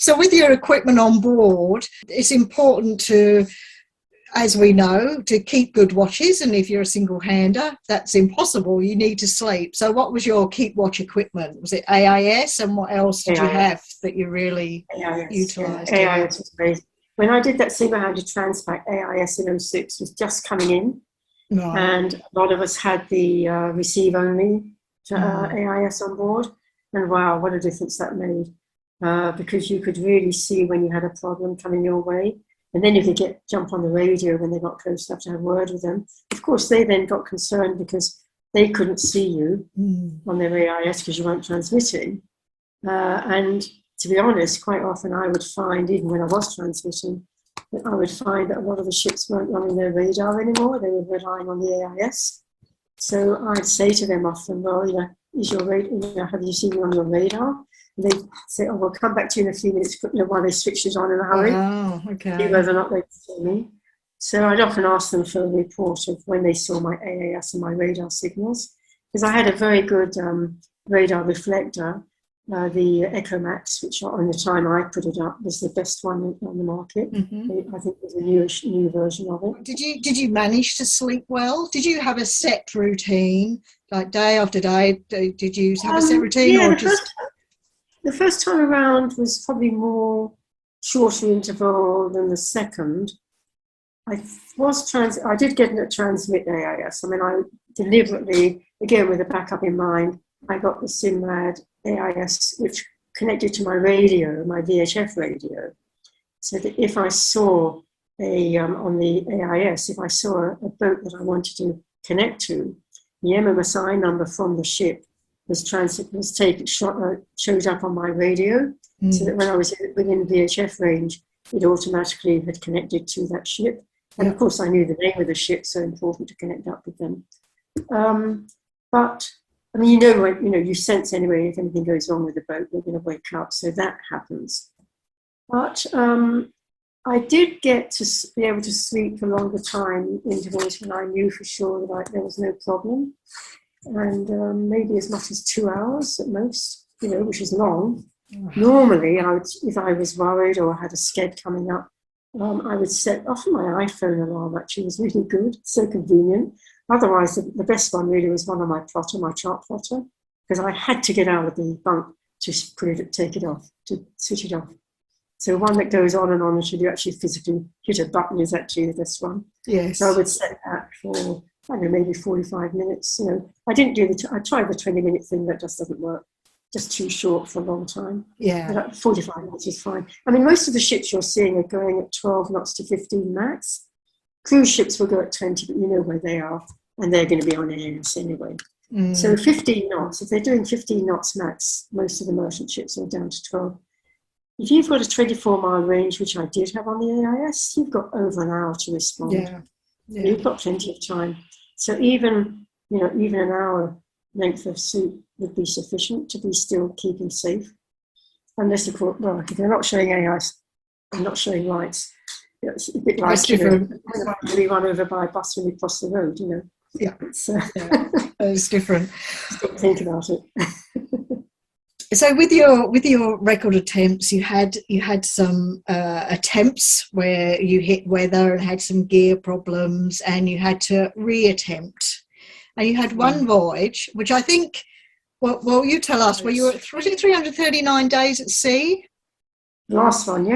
So with your equipment on board, it's important to, as we know, to keep good watches. And if you're a single-hander, that's impossible. You need to sleep. So what was your keep watch equipment? Was it AIS? And what else did you have that you really utilised? Yeah. AIS was amazing. When I did that single-handed transpac, AIS in '06 was just coming in. Right. And a lot of us had the receive-only AIS on board. And wow, what a difference that made. Because you could really see when you had a problem coming your way. And then if they jump on the radio when they got close enough to have a word with them, of course, they then got concerned because they couldn't see you on their AIS because you weren't transmitting. And to be honest, quite often I would find, even when I was transmitting, that I would find that a lot of the ships weren't running their radar anymore. They were relying on the AIS. So I'd say to them often, well, is your radar, have you seen me on your radar? And they'd say, oh, we'll come back to you in a few minutes, while they switch it on in a hurry. Oh, okay. See whether or not they see me. So I'd often ask them for a report of when they saw my AAS and my radar signals, because I had a very good radar reflector, the Echo Max, which on the time I put it up was the best one on the market. Mm-hmm. I think there's a new version of it. Did you manage to sleep well? Did you have a set routine, like day after day? Did you have a set routine, or just? The first time around was probably more shorter interval than the second. I did get a transmit AIS. I mean, I deliberately, again with a backup in mind, I got the Simrad AIS, which connected to my radio, my VHF radio, so that if I saw on the AIS, if I saw a boat that I wanted to connect to, the MMSI number from the ship showed up on my radio, so that when I was within VHF range, it automatically had connected to that ship. And of course, I knew the name of the ship, so important to connect up with them. But I mean, you sense anyway if anything goes wrong with the boat, they're going to wake up, so that happens. But I did get to be able to sleep for longer time intervals when I knew for sure that there was no problem. And maybe as much as 2 hours at most, which is long. Normally, if I was worried or had a sked coming up, I would set off my iPhone alarm. Actually, was really good, so convenient. Otherwise, the best one really was one on my plotter, my chart plotter, because I had to get out of the bunk to take it off, to switch it off. So one that goes on and on until you actually physically hit a button is actually the best one. Yes. So I would set that for, I don't know, maybe 45 minutes. I didn't do I tried the 20-minute thing, that just doesn't work. Just too short for a long time. Yeah. But 45 minutes is fine. I mean, most of the ships you're seeing are going at 12 knots to 15 max. Cruise ships will go at 20, but you know where they are, and they're going to be on AIS anyway. So 15 knots, if they're doing 15 knots max, most of the merchant ships are down to 12. If you've got a 24-mile range, which I did have on the AIS, you've got over an hour to respond. Yeah. You've got plenty of time. So even an hour length of sleep would be sufficient to be still keeping safe. Unless, of course, if they're not showing AIS and not showing lights, it's a bit like, we run over by a bus when we cross the road, Yeah, it's different. Don't think about it. So with your record attempts, you had some attempts where you hit weather and had some gear problems, and you had to reattempt. And you had one voyage, which I think, well, you tell us, where you were 339 days at sea? Last one,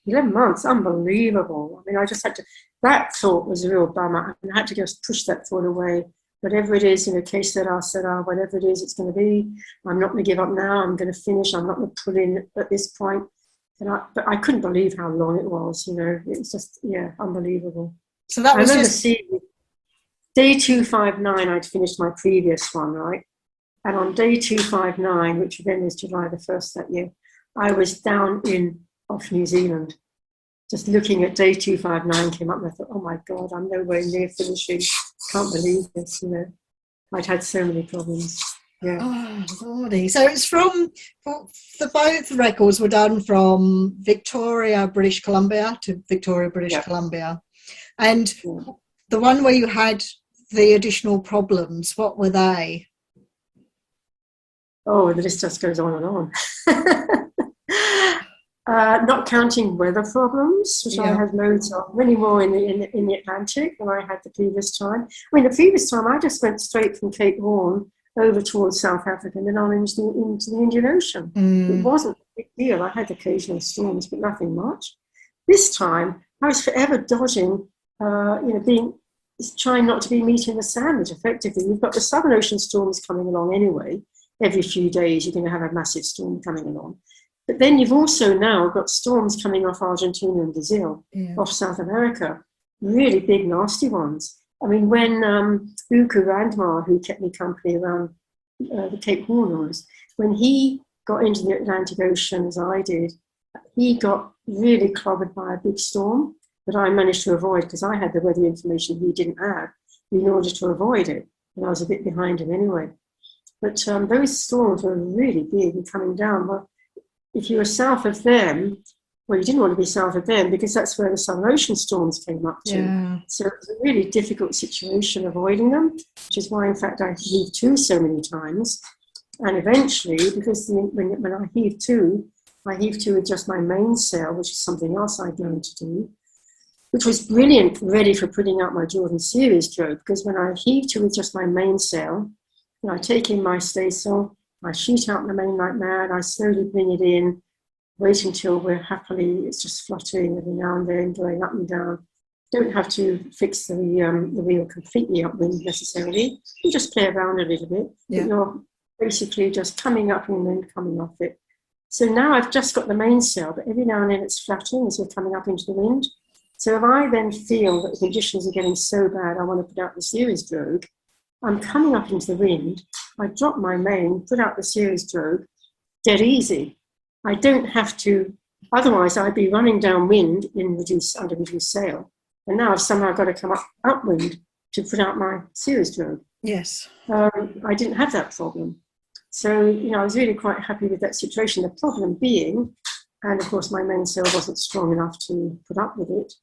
11 months, unbelievable. I mean, I just had to, that thought was a real bummer. I had to just push that thought away. Whatever it is, case that whatever it is it's going to be, I'm not going to give up now, I'm going to finish, I'm not going to pull in at this point. But I couldn't believe how long it was, it was just, unbelievable. So that was seeing day 259, I'd finished my previous one, right? And on day 259, which then was July the 1st that year, I was down off New Zealand. Just looking at day 259 came up and I thought, oh my God, I'm nowhere near finishing. Can't believe this, I'd had so many problems. Yeah. Oh, Lordy. So it's both records were done from Victoria, British Columbia to Victoria, British Columbia. And the one where you had the additional problems, what were they? Oh, the list just goes on and on. Not counting weather problems, which I had loads of, many more in the Atlantic than I had the previous time. I mean, the previous time I just went straight from Cape Horn over towards South Africa and then on into the Indian Ocean. It wasn't a big deal. I had occasional storms, but nothing much. This time, I was forever dodging, trying not to be meat in the sandwich, effectively. You've got the Southern Ocean storms coming along anyway. Every few days, you're going to have a massive storm coming along. But then you've also now got storms coming off Argentina and Brazil, off South America, really big, nasty ones. I mean, when Uku Randmar, who kept me company around the Cape Horn, when he got into the Atlantic Ocean, as I did, he got really clobbered by a big storm that I managed to avoid because I had the weather information he didn't have in order to avoid it. And I was a bit behind him anyway. But those storms were really big and coming down. Well, if you were south of them, well, you didn't want to be south of them because that's where the Southern Ocean storms came up to. Yeah. So it was a really difficult situation avoiding them, which is why, in fact, I heaved to so many times. And eventually, because when I heaved to with just my mainsail, which is something else I'd learned to do, which was brilliant, ready for putting out my Jordan series stroke, because when I heaved to with just my mainsail, I take in my staysail, I shoot out the main like mad, I slowly bring it in, wait until it's just fluttering every now and then, going up and down. Don't have to fix the wheel completely upwind necessarily. You just play around a little bit. Yeah. But you're basically just coming up and then coming off it. So now I've just got the mainsail, but every now and then it's fluttering as we're coming up into the wind. So if I then feel that the conditions are getting so bad, I want to put out the series drogue, I'm coming up into the wind, I drop my main, put out the series drogue, dead easy. I don't have to, otherwise I'd be running downwind under reduced sail. And now I've somehow got to come upwind to put out my series drogue. Yes. I didn't have that problem. So, I was really quite happy with that situation. The problem being, and of course my mainsail wasn't strong enough to put up with it,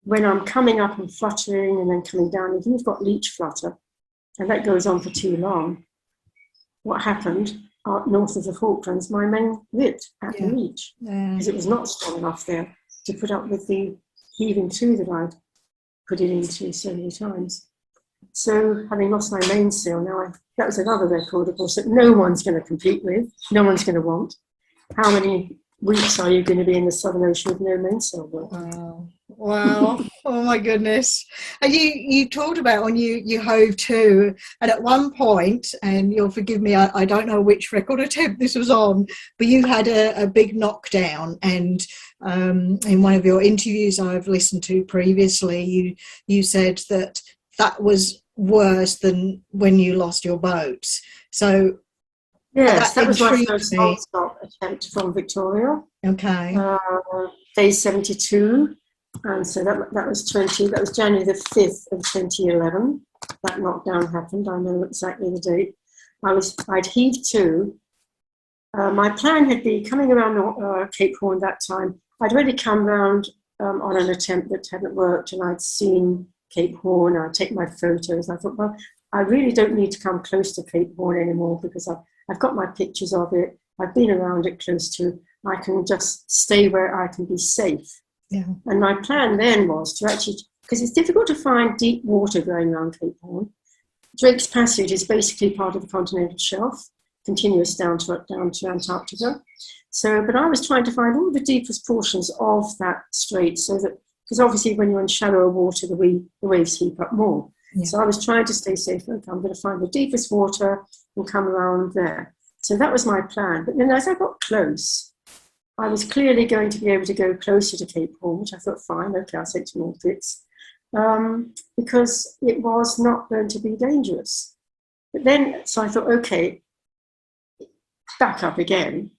when I'm coming up and fluttering and then coming down, if you've got leech flutter, and that goes on for too long, what happened north of the Falklands, my main ripped at the leech because it was not strong enough there to put up with the heaving to that I'd put it into so many times. So having lost my mainsail, now that was another record, of course, that no one's going to compete with, no one's going to want. How many weeks are you going to be in the Southern Ocean with no mainsail work? Wow. Oh my goodness. And you talked about when you hove to, and at one point, and you'll forgive me, I don't know which record attempt this was on, but you had a big knockdown, and in one of your interviews I've listened to previously, you said that was worse than when you lost your boat. So yes, that was my first non-stop attempt from Victoria. Okay. Day 72. And so that was January the 5th of 2011. That knockdown happened. I know exactly the date. I'd heaved to. My plan had been coming around Cape Horn that time. I'd already come round on an attempt that hadn't worked, and I'd seen Cape Horn. I'd take my photos. I thought, well, I really don't need to come close to Cape Horn anymore because I've got my pictures of it. I've been around it close to. I can just stay where I can be safe. Yeah. And my plan then was to actually, because it's difficult to find deep water going around Cape Horn. Drake's Passage is basically part of the continental shelf, continuous down to Antarctica. So, but I was trying to find all the deepest portions of that strait so that, because obviously when you're in shallower water, the waves heap up more. Yeah. So I was trying to stay safe. Okay, I'm going to find the deepest water and come around there. So that was my plan. But then as I got close, I was clearly going to be able to go closer to Cape Horn, which I thought, fine, okay, I'll take some more bits, because it was not going to be dangerous. But then, so I thought, okay, back up again.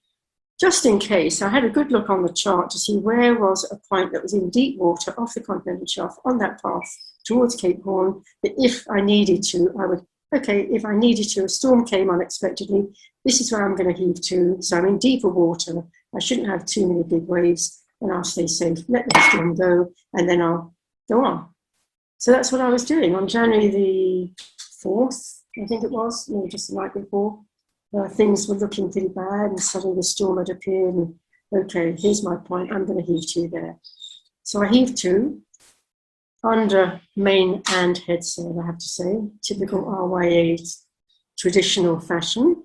Just in case, I had a good look on the chart to see where was a point that was in deep water off the continental shelf on that path towards Cape Horn, that if I needed to, if I needed to, a storm came unexpectedly, this is where I'm going to heave to, so I'm in deeper water. I shouldn't have too many big waves, and I'll stay safe. Let the storm go, and then I'll go on. So that's what I was doing. On January the 4th, I think it was, just the night before, things were looking pretty bad, and suddenly the storm had appeared, and okay, here's my point, I'm going to heave 2 there. So I heaved 2 under main and head sail, I have to say, typical RYA traditional fashion.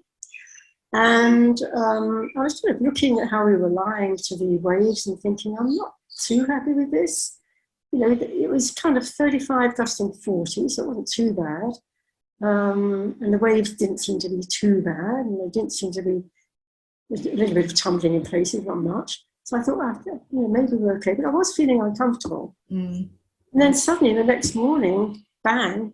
And I was sort of looking at how we were lying to the waves and thinking, I'm not too happy with this. You know, it was kind of 35 gusting 40, so it wasn't too bad. And the waves didn't seem to be too bad, and they didn't seem to be a little bit of tumbling in places, not much. So I thought, maybe we're okay, but I was feeling uncomfortable. And then suddenly the next morning, bang,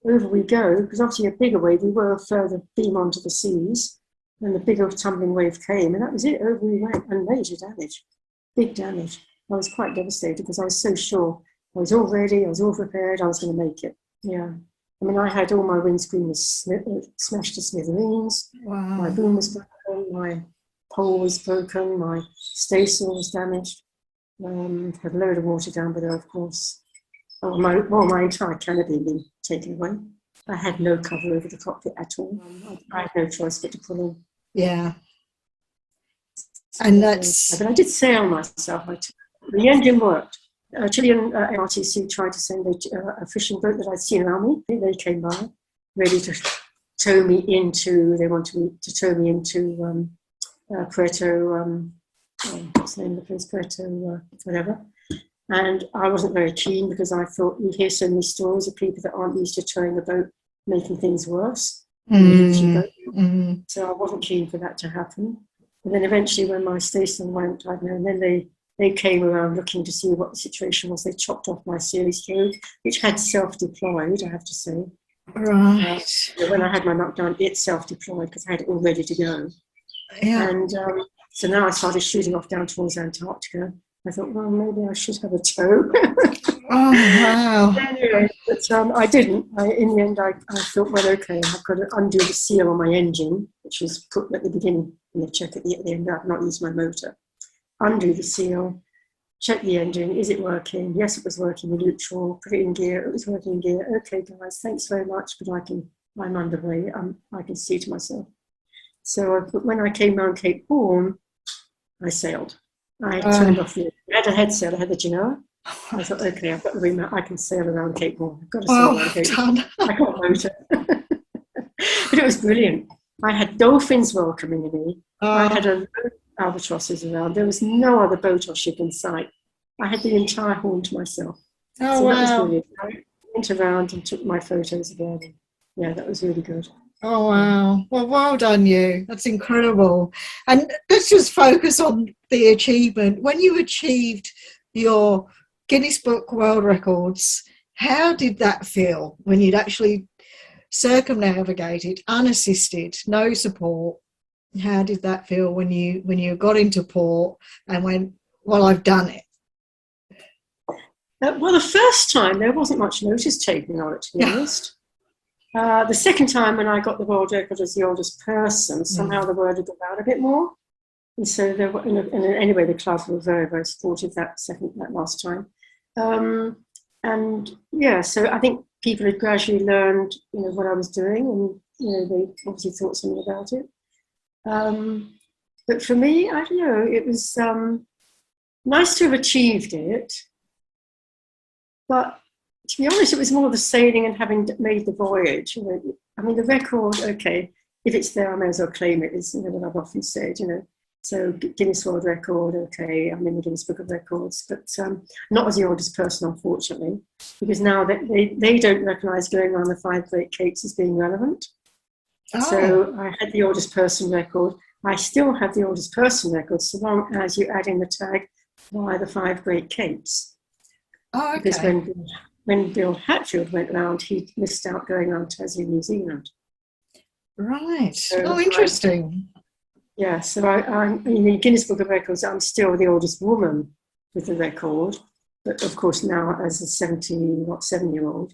over we go, because obviously a bigger wave, we were further beam onto the seas, and the bigger tumbling wave came, and that was it, over we went, and major damage, big damage. I was quite devastated because I was so sure. I was all ready, I was all prepared, I was going to make it. Yeah. I mean, I had all my windscreen was smashed to smithereens. Wow. My boom was broken, my pole was broken, my staysail was damaged. Had a load of water down below, of course. My entire canopy had been taken away. I had no cover over the cockpit at all. I had no choice but to pull in. Yeah. And that's... But I did sail myself. The engine worked. Chilean MRTC tried to send a fishing boat that I'd seen around me. They came by, ready to tow me into, they wanted me to tow me into Puerto, what's the name of the place, Puerto, whatever. And I wasn't very keen because I thought you hear so many stories of people that aren't used to towing a boat, making things worse. So I wasn't keen for that to happen. And then eventually when my station went, I don't know, and then they came around looking to see what the situation was. They chopped off my series code, which had self-deployed, I have to say. Right. When I had my knockdown, it self-deployed because I had it all ready to go. Yeah. And so now I started shooting off down towards Antarctica. I thought, well, maybe I should have a tow. Oh, wow. Anyway, but I didn't. In the end, I thought, well, okay, I've got to undo the seal on my engine, which was put at the beginning, and the check at the end. I've not used my motor. Undo the seal, check the engine. Is it working? Yes, it was working in neutral. Put it in gear. It was working in gear. Okay, guys, thanks very much, but I'm underway. I can see to myself. So when I came round Cape Horn, I sailed. I turned off I had a head sail. I had the Genoa. I thought, okay, I've got the remote. I can sail around Cape Horn. I've got to sail around Cape Horn. I got a motor. But it was brilliant. I had dolphins welcoming me. I had a albatrosses around. There was no other boat or ship in sight. I had the entire Horn to myself. So that was brilliant. I went around and took my photos again. Yeah, that was really good. Oh, wow. Well done, you. That's incredible. And let's just focus on the achievement. When you achieved your Guinness Book World Records, how did that feel when you'd actually circumnavigated, unassisted, no support? How did that feel when you got into port and went, well, I've done it? Well, the first time there wasn't much notice taken on it, to be honest. The second time when I got the world record as the oldest person, somehow the word had got out a bit more. And so there were, anyway, the club were very, very supportive that last time. And yeah, so I think people had gradually learned, what I was doing, and they obviously thought something about it. But for me, I don't know, it was nice to have achieved it, but to be honest, it was more the sailing and having made the voyage. I mean, the record, okay, if it's there, I may as well claim it, is what I've often said, So Guinness World Record, okay, I'm in the Guinness Book of Records, but not as the oldest person, unfortunately, because now they don't recognise going around the 5 Great Capes as being relevant. Oh. So I had the oldest person record. I still have the oldest person record, so long as you add in the tag via the 5 Great Capes. Oh, okay. Because when Bill Hatfield went round, he missed out going around Tasmania, New Zealand. Right. So interesting. So in the Guinness Book of Records, I'm still the oldest woman with the record, but of course now as a 7-year-old,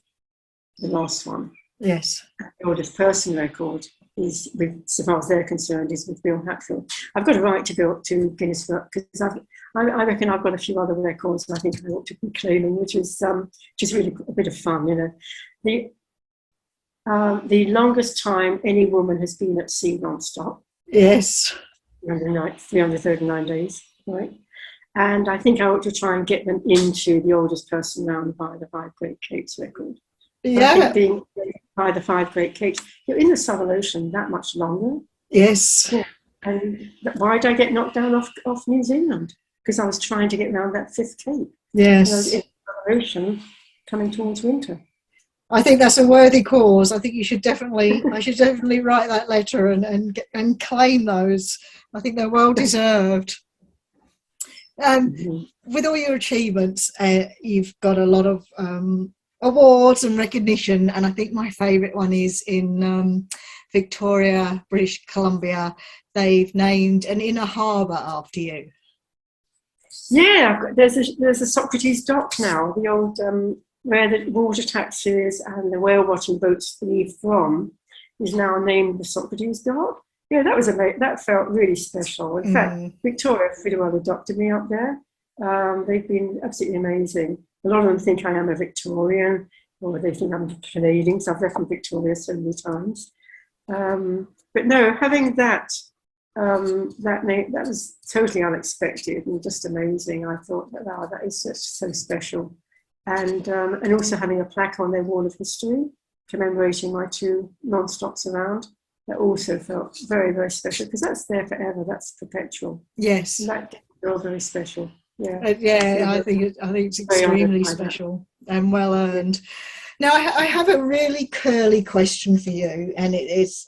the last one. Yes. The oldest person record is, so far as they're concerned, is with Bill Hatfield. I've got a right to Guinness Book because I reckon I've got a few other records I think I ought to be claiming, which is really a bit of fun, The longest time any woman has been at sea non-stop. Yes. 339 days, right? And I think I ought to try and get them into the oldest person round by the Five Great Capes record. Yeah. I think being by the Five Great Capes, you're in the Southern Ocean that much longer. Yes. Yeah. And why did I get knocked down off New Zealand? Because I was trying to get around that fifth cape. Yes. And I was in the Southern Ocean coming towards winter. I think that's a worthy cause. I think I should definitely write that letter and claim those. I think they're well deserved. With all your achievements, you've got a lot of awards and recognition, and I think my favourite one is in Victoria, British Columbia. They've named an inner harbour after you. Yeah, there's a Socrates dock now, the old where the water taxis and the whale-watching boats leave from, is now named the Socrates dock. Yeah, that felt really special. In fact, Victoria pretty well adopted me up there. They've been absolutely amazing. A lot of them think I am a Victorian, or they think I'm Canadian, because I've left from Victoria so many times. But no, having that name, that was totally unexpected and just amazing. I thought that is just so special. And also having a plaque on their wall of history commemorating my 2 non-stops around, that also felt very, very special, because that's there forever. That's perpetual. Yes, and that felt very special. Yeah, I think it's extremely special and well earned. Now, I have a really curly question for you, and it's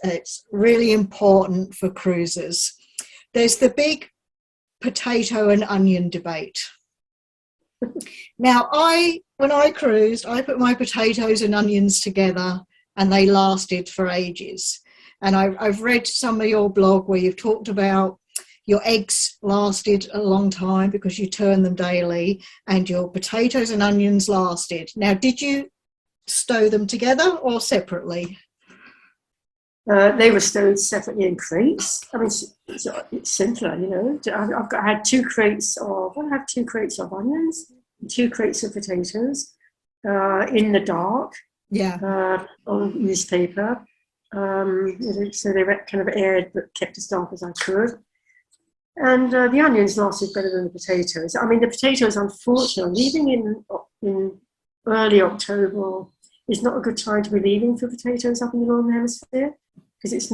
really important for cruisers. There's the big potato and onion debate. Now, when I cruised, I put my potatoes and onions together, and they lasted for ages. And I've read some of your blog where you've talked about your eggs lasted a long time because you turn them daily, and your potatoes and onions lasted. Now, did you stow them together or separately? They were stowed separately in crates. I mean, it's simpler, you know. I had 2 crates of onions, and 2 crates of potatoes in the dark. Yeah. On newspaper. So they were kind of aired but kept as dark as I could. And the onions lasted better than the potatoes. I mean, the potatoes, unfortunately, leaving in early October is not a good time to be leaving for potatoes up in the Northern Hemisphere, because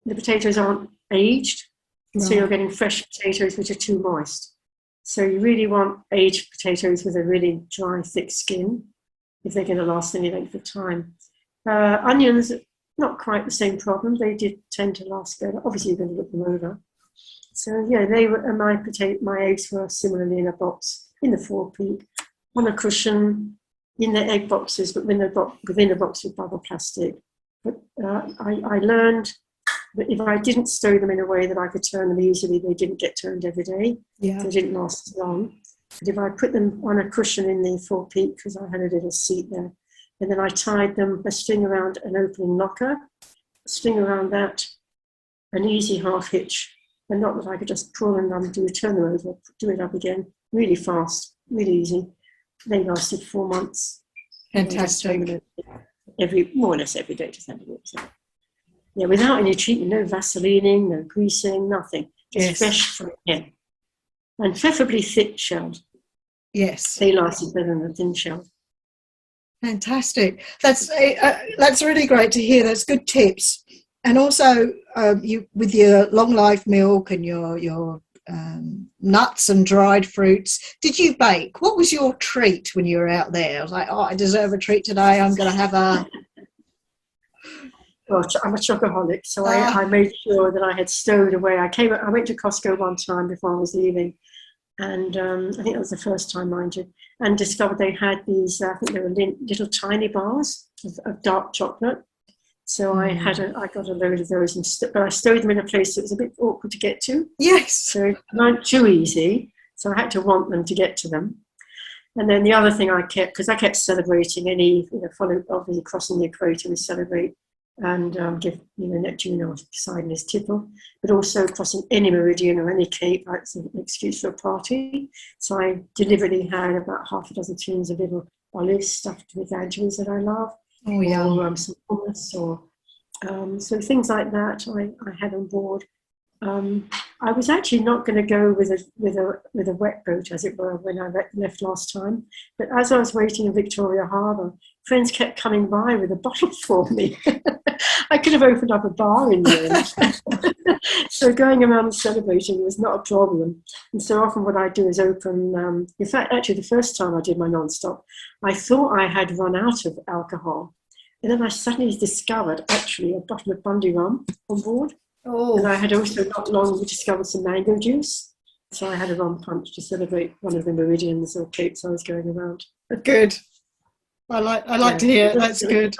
the potatoes aren't aged, and so you're getting fresh potatoes which are too moist. So you really want aged potatoes with a really dry, thick skin if they're going to last any length of time. Onions, not quite the same problem. They did tend to last better. Obviously, you're going to look them over. So yeah, they were my eggs were similarly in a box in the forepeak, on a cushion, in the egg boxes, but within a box with bubble plastic. But I learned that if I didn't stow them in a way that I could turn them easily, they didn't get turned every day. Yeah. They didn't last as long. But if I put them on a cushion in the forepeak, because I had a little seat there, and then I tied them a string around an opening locker, a string around that, an easy half hitch, and not that I could just pull and undo, turn them over, do it up again, really fast, really easy. They lasted 4 months. Fantastic. More or less every day to send it. So. Yeah, without any treatment, no vaselining, no greasing, nothing. Just fresh from hen. And preferably thick shelled. Yes. They lasted better than the thin shelled. Fantastic. That's really great to hear. That's good tips. And also, you with your long life milk and your nuts and dried fruits, did you bake? What was your treat when you were out there? I was like, I deserve a treat today. I'm going to have a... Well, I'm a chocoholic, so I made sure that I had stowed away. I went to Costco one time before I was leaving, and I think that was the first time, mind you, and discovered they had these, I think they were little tiny bars of dark chocolate. So I got a load of those, but I stowed them in a place that was a bit awkward to get to. Yes. So they weren't too easy, so I had to want them to get to them. And then the other thing I kept, because I kept celebrating any, obviously crossing the equator, we celebrate and give, Neptune or Poseidon his tipple, but also crossing any meridian or any cape, that's an excuse for a party. So I deliberately had about 6 tins of little olives stuffed with anchovies that I love. Oh, yeah. Or some hummus, or so things like that I had on board. I was actually not going to go with a wet boat, as it were, when I left last time. But as I was waiting in Victoria Harbour, friends kept coming by with a bottle for me. I could have opened up a bar in the end. So going around and celebrating was not a problem. And so often what I do is open, in fact, actually the first time I did my non-stop, I thought I had run out of alcohol. And then I suddenly discovered actually a bottle of Bundy rum on board. Oh. And I had also not long discovered some mango juice. So I had a rum punch to celebrate one of the meridians or capes I was going around. Good. I like to hear it. That's good.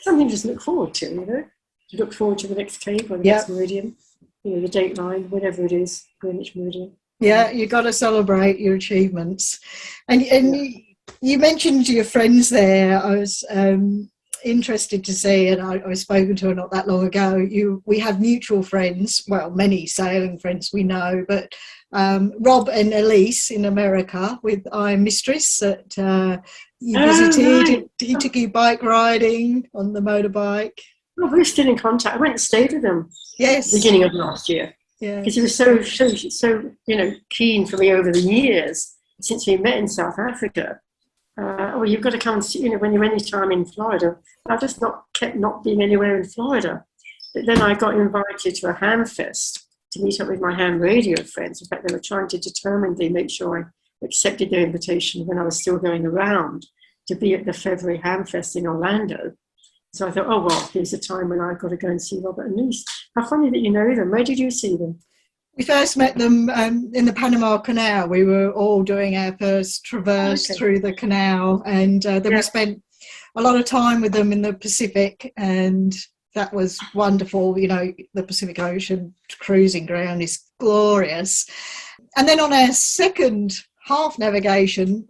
Something to just look forward to, you know. To look forward to the next cape or the next meridian, you know, the date line, whatever it is, Greenwich Meridian. Yeah, you got to celebrate your achievements. And you mentioned your friends there. I was interested to see, and I was spoken to her not that long ago. We have mutual friends, well, many sailing friends we know, but Rob and Elise in America with I Mistress that you visited. Right. He took you bike riding on the motorbike. Well, we're still in contact. I went and stayed with him. Yes, beginning of last year. Yeah, because he was so you know, keen for me over the years since we met in South Africa. Well, you've got to come and see, you know, when you're any time in Florida. I just kept not being anywhere in Florida. But then I got invited to a ham fest to meet up with my ham radio friends. In fact, they were trying to determinedly make sure I accepted their invitation when I was still going around to be at the February Ham Fest in Orlando. So I thought, oh, well, here's a time when I've got to go and see Robert and Elise. How funny that you know them. Where did you see them? We first met them in the Panama Canal. We were all doing our first traverse through the canal, and then we spent a lot of time with them in the Pacific, and that was wonderful. You know, the Pacific Ocean cruising ground is glorious. And then on our second half navigation,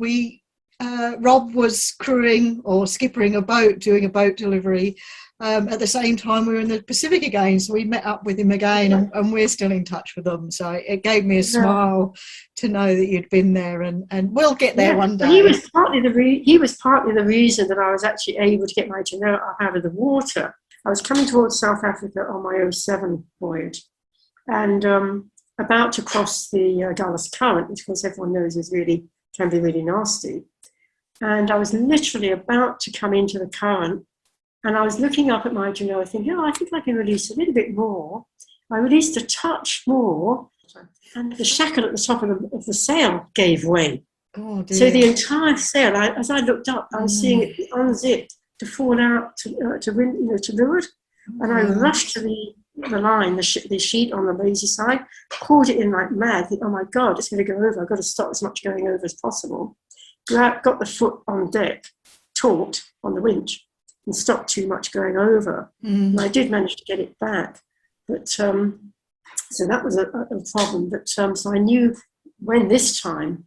Rob was crewing or skippering a boat, doing a boat delivery. At the same time, we were in the Pacific again, so we met up with him again, and we're still in touch with them. So it gave me a smile to know that you'd been there, and we'll get there one day. He was partly the reason that I was actually able to get my Jeanne up out of the water. I was coming towards South Africa on my 07 voyage, and about to cross the Gullis Current, which of course everyone knows can be really nasty. And I was literally about to come into the current, and I was looking up at my Jeanne thinking, I think I can release a little bit more. I released a touch more, and the shackle at the top of the sail gave way. Oh, dear. So the entire sail, as I looked up, I was seeing it unzip to fall out to leeward. And I rushed to the line, the sheet on the lazy side, caught it in like mad, think, oh my God, it's going to go over. I've got to stop as much going over as possible. Got the foot on deck, taut on the winch, and stopped too much going over. And I did manage to get it back. But so that was a problem. But so I knew when this time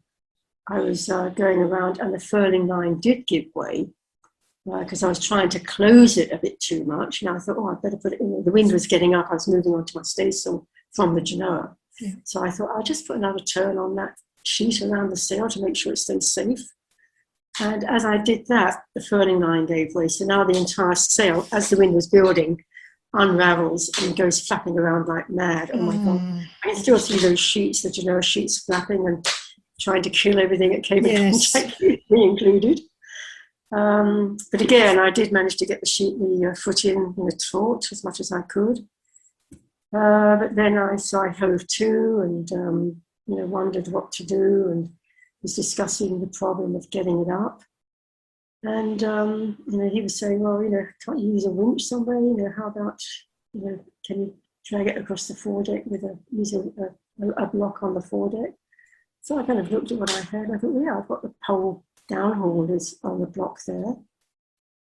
I was going around and the furling line did give way, because I was trying to close it a bit too much. And I thought, I better put it in. The wind was getting up. I was moving onto my staysail from the Genoa. Yeah. So I thought, I'll just put another turn on that sheet around the sail to make sure it stays safe. And as I did that, the furling line gave way. So now the entire sail, as the wind was building, unravels and goes flapping around like mad. Oh my God. I can still see those sheets, the Genoa sheets flapping and trying to kill everything that came in contact with me included. But again, I did manage to get the foot in taut as much as I could. But then I hove to and, wondered what to do and was discussing the problem of getting it up. And, he was saying, well, can't you use a winch somewhere? How about, can you drag it across the foredeck using a block on the foredeck? So I kind of looked at what I had. I thought, well, yeah, I've got the pole downhaul is on the block there.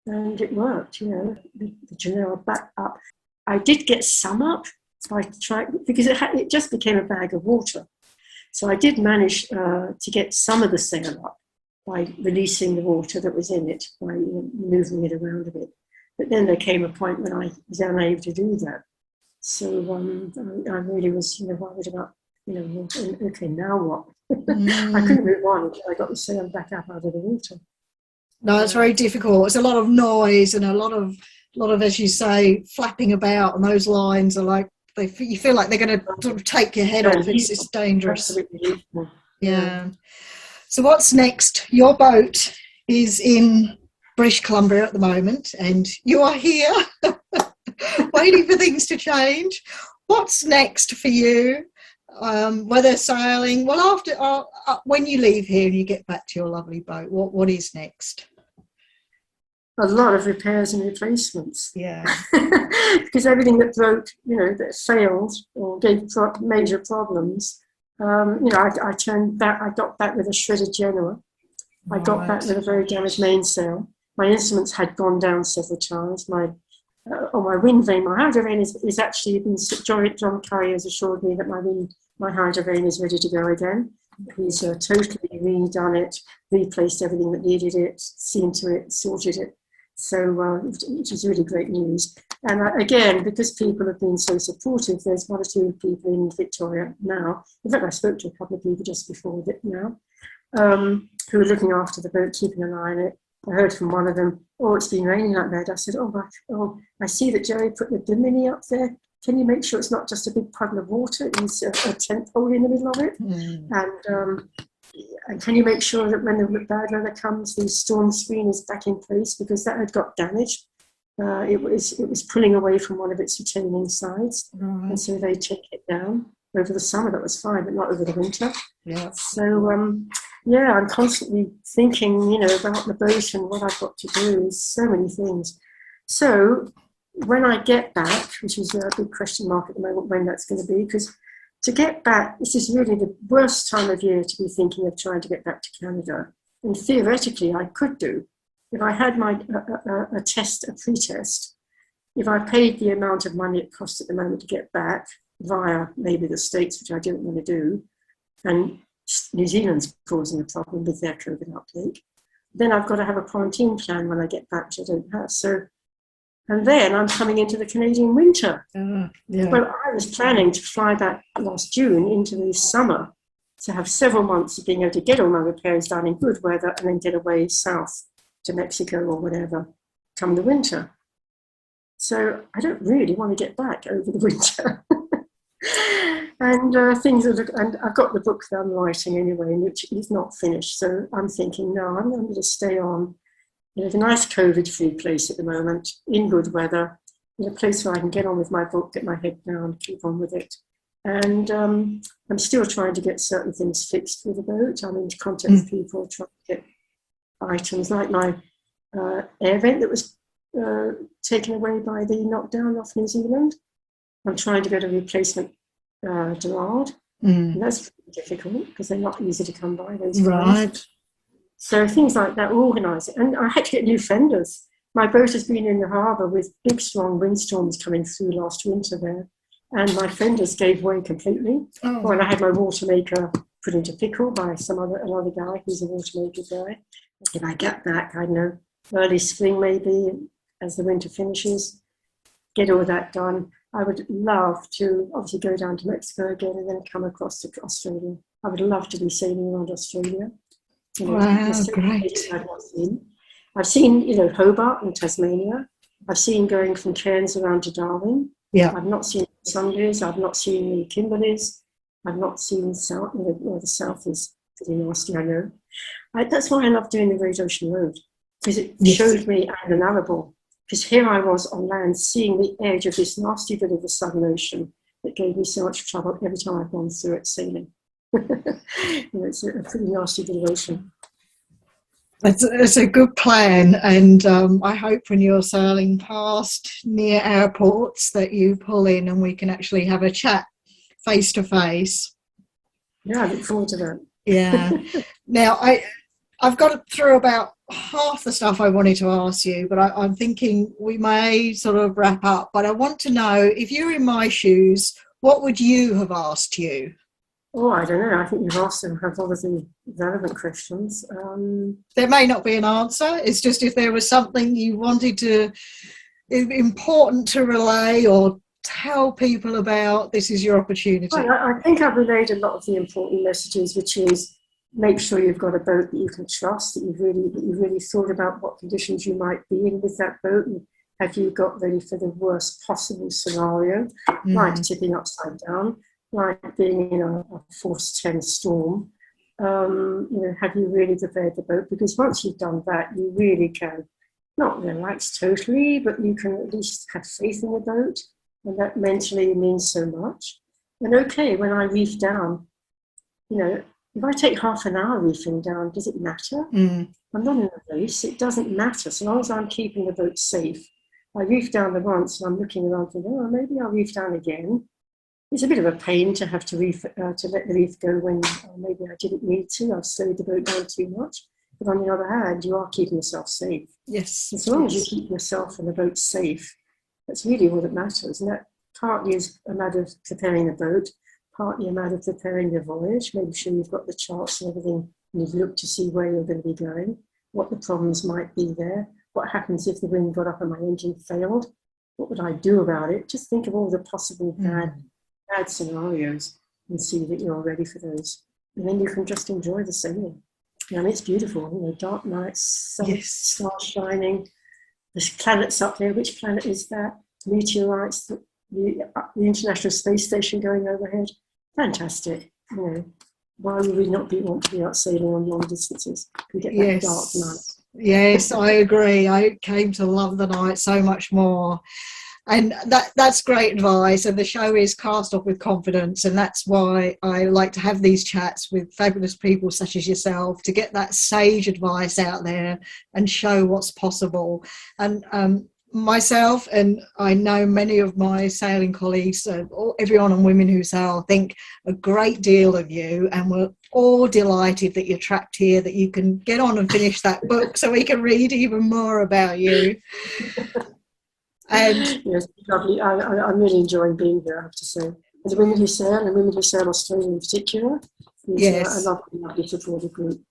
And it worked, the Genoa back up. I did get some up by trying, because it just became a bag of water. So I did manage to get some of the sail up by releasing the water that was in it, by moving it around a bit. But then there came a point when I was unable to do that. So I really was worried about, okay, now what? I couldn't move on until I got the sail back up out of the water. No, it's very difficult. It's a lot of noise and a lot of, as you say, flapping about, and those lines are like you feel like they're going to sort of take your head off. It's dangerous. Absolutely. Yeah. So what's next? Your boat is in British Columbia at the moment, and you are here waiting for things to change. What's next for you? Whether sailing, well, after when you leave here and you get back to your lovely boat, what is next? A lot of repairs and replacements. Yeah. Because everything that broke, that failed or gave major problems, I turned back. I got back with a shredded Genoa. I got back with a very damaged mainsail. My instruments had gone down several times. My wind vane, my hydro vane is actually been. John Curry has assured me that my hydro vane is ready to go again. He's totally redone it, replaced everything that needed it, seen to it, sorted it. So, which is really great news. And again, because people have been so supportive, there's one or two people in Victoria now. In fact, I spoke to a couple of people just before that now, who are looking after the boat, keeping an eye on it. I heard from one of them, "Oh, it's been raining like that." I said, I see that Jerry put the bimini up there. Can you make sure it's not just a big puddle of water? It's a tent pole in the middle of it. And can you make sure that when the bad weather comes, the storm screen is back in place, because that had got damaged. It was pulling away from one of its retaining sides, and so they took it down. Over the summer, that was fine, but not over the winter. Yeah. So I'm constantly thinking, about the boat and what I've got to do. Is so many things. So when I get back, which is a big question mark at the moment, when that's going to be, because to get back, this is really the worst time of year to be thinking of trying to get back to Canada. And theoretically, I could do. If I had a pre-test, if I paid the amount of money it costs at the moment to get back via maybe the States, which I don't want to do, and New Zealand's causing a problem with their COVID uptake, then I've got to have a quarantine plan when I get back, which I don't have. So, and then I'm coming into the Canadian winter. Well, I was planning to fly back last June into the summer to have several months of being able to get all my repairs done in good weather and then get away south to Mexico or whatever come the winter. So I don't really want to get back over the winter. And and I've got the book that I'm writing anyway, which is not finished. So I'm thinking, no, I'm going to stay on. There's a nice COVID-free place at the moment, in good weather, in a place where I can get on with my book, get my head down, keep on with it. And I'm still trying to get certain things fixed with the boat. I'm in contact with people, trying to get items like my air vent that was taken away by the knockdown off New Zealand. I'm trying to get a replacement Gerard. And that's difficult because they're not easy to come by. Those guys. So things like that, organise it. And I had to get new fenders. My boat has been in the harbour with big, strong windstorms coming through last winter there. And my fenders gave way completely. When I had my water maker put into pickle by another guy who's a water maker guy. If I get back, I know, early spring maybe, as the winter finishes, get all that done. I would love to obviously go down to Mexico again and then come across to Australia. I would love to be sailing around Australia. Wow, great. I've seen, Hobart and Tasmania. I've seen going from Cairns around to Darwin. Yeah. I've not seen the Sundays. I've not seen the Kimberleys. I've not seen the South. The South is pretty nasty, I know. That's why I love doing the Great Ocean Road, because it showed me and the Narrabul. Because here I was on land, seeing the edge of this nasty bit of the Southern Ocean that gave me so much trouble every time I've gone through it sailing. It's a pretty nasty bit of ocean. It's a good plan, and I hope when you're sailing past near airports that you pull in and we can actually have a chat face to face. Yeah, I look forward to that. Yeah. Now, I've got through about half the stuff I wanted to ask you, but I'm thinking we may sort of wrap up. But I want to know, if you're in my shoes, what would you have asked you? Oh, I don't know. I think you've asked them have all of the relevant questions. There may not be an answer. It's just if there was something you wanted to, important to relay or tell people about, this is your opportunity. Well, I think I've relayed a lot of the important messages, which is make sure you've got a boat that you can trust, that you've really thought about what conditions you might be in with that boat, and Have you got ready for the worst possible scenario, like tipping upside down, like being in a force 10 storm? Have you really prepared the boat? Because once you've done that, you really can not relax totally, but you can at least have faith in the boat, and that mentally means so much. And okay, when I reef down, if I take half an hour reefing down, does it matter? I'm not in a race. It doesn't matter. So long as I'm keeping the boat safe. I reef down the once and I'm looking around thinking, oh, maybe I'll reef down again. It's a bit of a pain to have to to let the reef go when maybe I didn't need to. I've slowed the boat down too much. But on the other hand, you are keeping yourself safe. Yes. And so long as you keep yourself and the boat safe, that's really all that matters. And that partly is a matter of preparing the boat, partly a matter of preparing the voyage, making sure you've got the charts and everything, and you've looked to see where you're going to be going, what the problems might be there, what happens if the wind got up and my engine failed, what would I do about it? Just think of all the possible bad scenarios and see that you're ready for those. And then you can just enjoy the sailing. It's beautiful, dark nights, sun, stars shining, there's planets up there. Which planet is that? Meteorites, the International Space Station going overhead. Fantastic. Why would we not want to be out sailing on long distances? We get that dark night. Yes, I agree. I came to love the night so much more. And that's great advice. And the show is Cast Off with Confidence. And that's why I like to have these chats with fabulous people such as yourself, to get that sage advice out there and show what's possible. And myself, and I know many of my sailing colleagues, everyone on Women Who Sail, think a great deal of you, and we're all delighted that you're trapped here, that you can get on and finish that book so we can read even more about you. And yes, lovely. I'm really enjoying being here, I have to say. And the Women Who Sail, and Women Who Sail Australia in particular, is a lovely supportive group.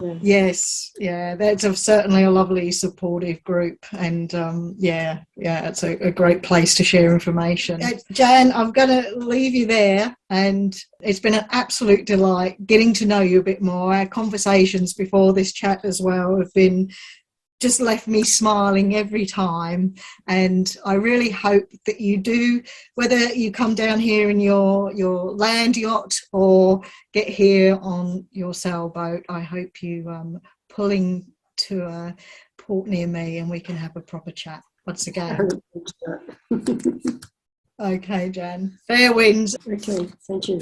Yeah. Yes, that's certainly a lovely supportive group, and it's a great place to share information. Jeanne, I'm going to leave you there, and it's been an absolute delight getting to know you a bit more. Our conversations before this chat as well have been just left me smiling every time, and I really hope that you do, whether you come down here in your land yacht or get here on your sailboat, I hope you pulling to a port near me and we can have a proper chat once again. Okay, Jeanne. Fair winds. Okay, thank you.